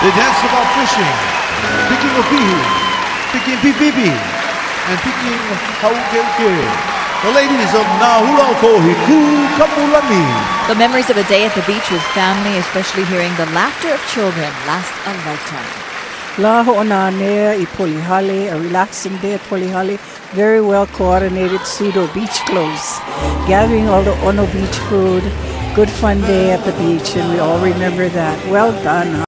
They dance about fishing, picking opihi, picking pipipi, and picking haukeuke. The ladies of Nahulakohiku Kapulani. The memories of a day at the beach with family, especially hearing the laughter of children, last a lifetime. La ho'onane I Polihale, a relaxing day at Polihale. Very well coordinated pseudo beach clothes. Gathering all the Ono beach food. Good fun day at the beach, and we all remember that. Well done.